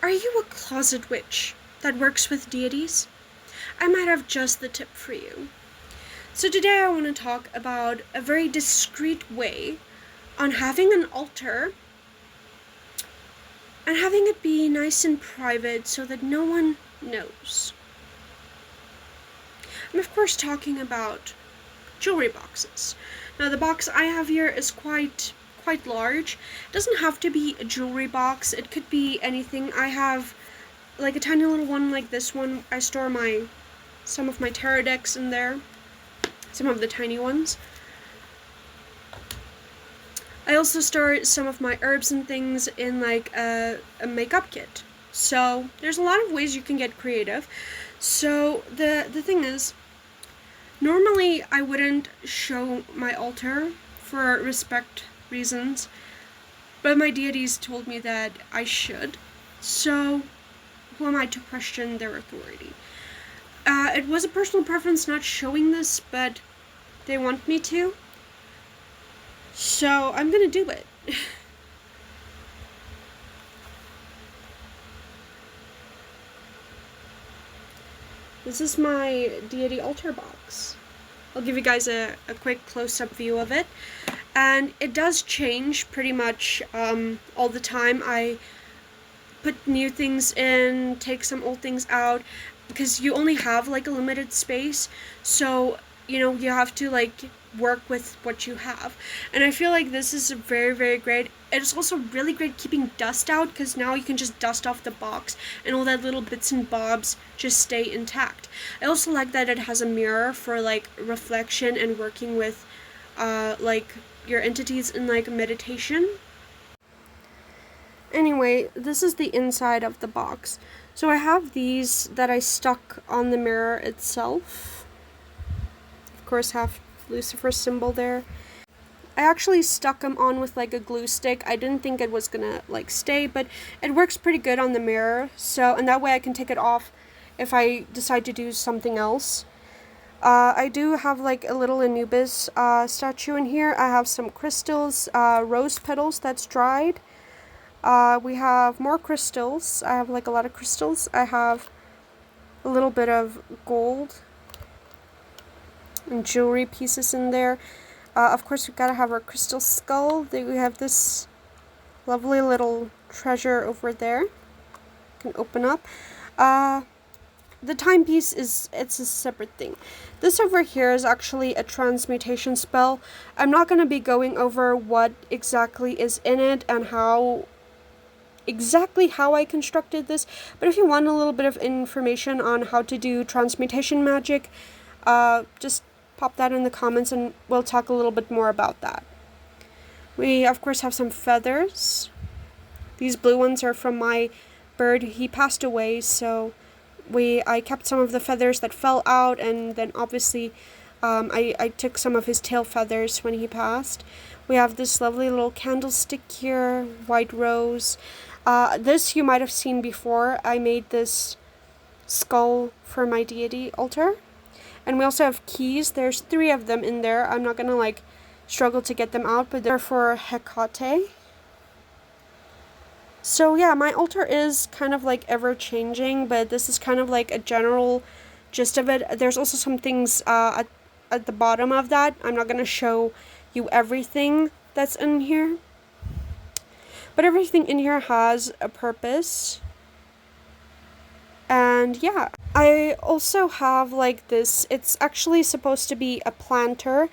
Are you a closet witch that works with deities? I might have just the tip for you. So today I want to talk about a very discreet way on having an altar and having it be nice and private so that no one knows. I'm of course talking about jewelry boxes. Now the box I have here is quite large. It doesn't have to be a jewelry box. It could be anything. I have like a tiny little one like this one. I store some of my tarot decks in there. Some of the tiny ones. I also store some of my herbs and things in like a makeup kit. So there's a lot of ways you can get creative. So the thing is, normally I wouldn't show my altar for respect reasons, but my deities told me that I should. So who am I to question their authority? It was a personal preference not showing this, but they want me to. So I'm gonna do it. This is my deity altar box. I'll give you guys a quick close-up view of it. And it does change pretty much all the time. I put new things in, take some old things out, because you only have like a limited space. So, you know, you have to like work with what you have. And I feel like this is very, very great. It's also really great keeping dust out, because now you can just dust off the box and all that little bits and bobs just stay intact. I also like that it has a mirror for like reflection and working with like your entities in like meditation. Anyway, this is the inside of the box. So I have these that I stuck on the mirror itself. Of course, have Lucifer's symbol there. I actually stuck them on with like a glue stick. I didn't think it was gonna like stay, but it works pretty good on the mirror. So, and that way I can take it off if I decide to do something else. I do have like a little Anubis statue in here. I have some crystals, rose petals that's dried. We have more crystals. I have like a lot of crystals. I have a little bit of gold and jewelry pieces in there. Of course, we've got to have our crystal skull. We have this lovely little treasure over there. You can open up. The timepiece it's a separate thing. This over here is actually a transmutation spell. I'm not going to be going over what exactly is in it and exactly how I constructed this, but if you want a little bit of information on how to do transmutation magic, just pop that in the comments and we'll talk a little bit more about that. We of course have some feathers. These blue ones are from my bird. He passed away, so I kept some of the feathers that fell out, and then obviously I took some of his tail feathers when he passed. We have this lovely little candlestick here, white rose. This you might have seen before. I made this skull for my deity altar. And we also have keys. There's 3 of them in there. I'm not gonna like struggle to get them out, but they're for Hecate. So yeah, my altar is kind of like ever changing, but this is kind of like a general gist of it. There's also some things at the bottom of that. I'm not gonna show you everything that's in here, but everything in here has a purpose. And yeah, I also have like this. It's actually supposed to be a planter,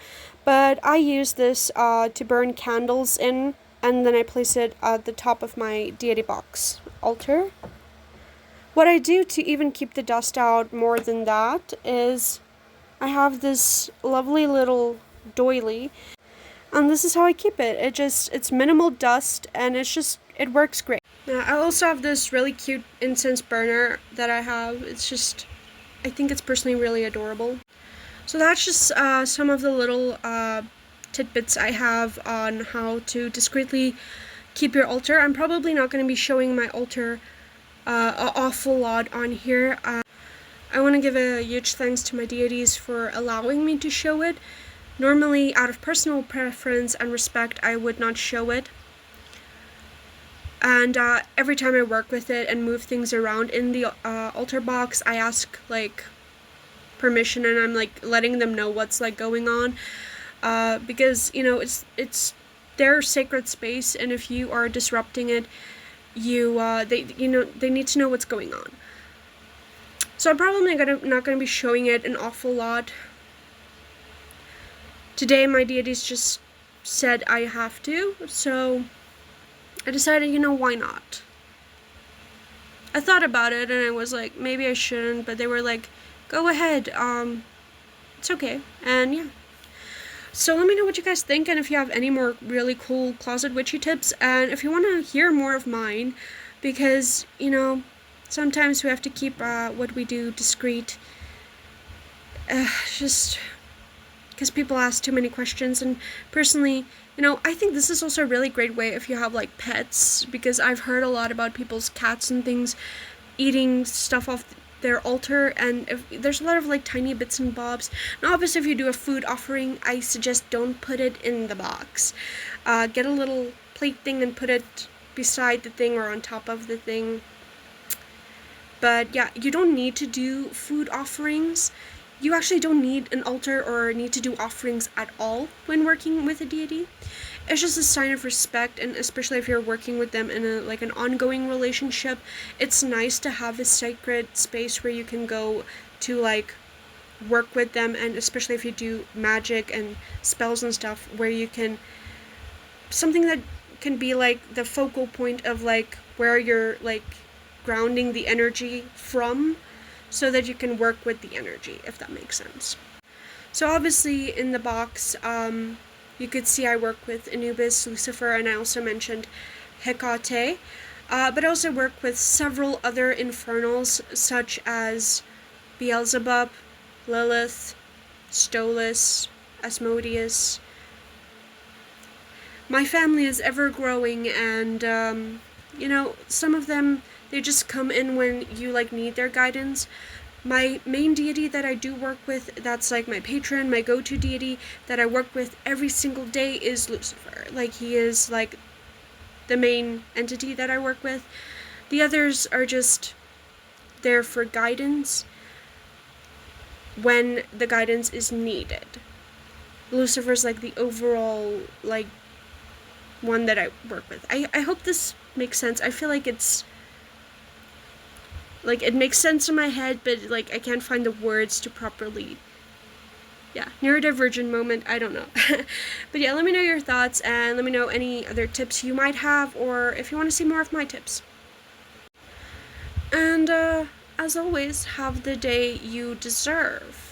but I use this to burn candles in, and then I place it at the top of my deity box altar. What I do to even keep the dust out more than that is I have this lovely little doily, and this is how I keep it. It's minimal dust, and it works great. Now, I also have this really cute incense burner that I have. I think it's personally really adorable. So that's just some of the little tidbits I have on how to discreetly keep your altar. I'm probably not going to be showing my altar an awful lot on here. I want to give a huge thanks to my deities for allowing me to show it. Normally, out of personal preference and respect, I would not show it. And every time I work with it and move things around in the altar box, I ask like permission, and I'm like letting them know what's like going on, because you know it's their sacred space, and if you are disrupting it, they need to know what's going on. So I'm probably not gonna be showing it an awful lot today. My deities just said I have to, so I decided, why not? I thought about it and I was like, maybe I shouldn't, but they were like, go ahead, it's okay. And yeah. So let me know what you guys think, and if you have any more really cool closet witchy tips, and if you want to hear more of mine, because, sometimes we have to keep what we do discreet, just because people ask too many questions. And personally, I think this is also a really great way if you have like pets, because I've heard a lot about people's cats and things eating stuff off their altar, and if there's a lot of like tiny bits and bobs. Now obviously if you do a food offering, I suggest don't put it in the box. Get a little plate thing and put it beside the thing or on top of the thing. But yeah, you don't need to do food offerings. You actually don't need an altar or need to do offerings at all when working with a deity. It's just a sign of respect, and especially if you're working with them in an ongoing relationship, it's nice to have a sacred space where you can go to like work with them, and especially if you do magic and spells and stuff, where you can something that can be like the focal point of like where you're like grounding the energy from, so that you can work with the energy, if that makes sense. So obviously in the box, you could see I work with Anubis, Lucifer, and I also mentioned Hecate. But I also work with several other infernals, such as Beelzebub, Lilith, Stolas, Asmodeus. My family is ever growing, and some of them, they just come in when you like need their guidance. My main deity that I do work with, that's like my patron, my go-to deity that I work with every single day, is Lucifer. Like, he is like the main entity that I work with. The others are just there for guidance when the guidance is needed. Lucifer's like the overall like one that I work with. I hope this makes sense. I feel like it's like it makes sense in my head, but like I can't find the words to properly, neurodivergent moment, I don't know. But yeah, let me know your thoughts, and let me know any other tips you might have, or if you want to see more of my tips. And as always, have the day you deserve.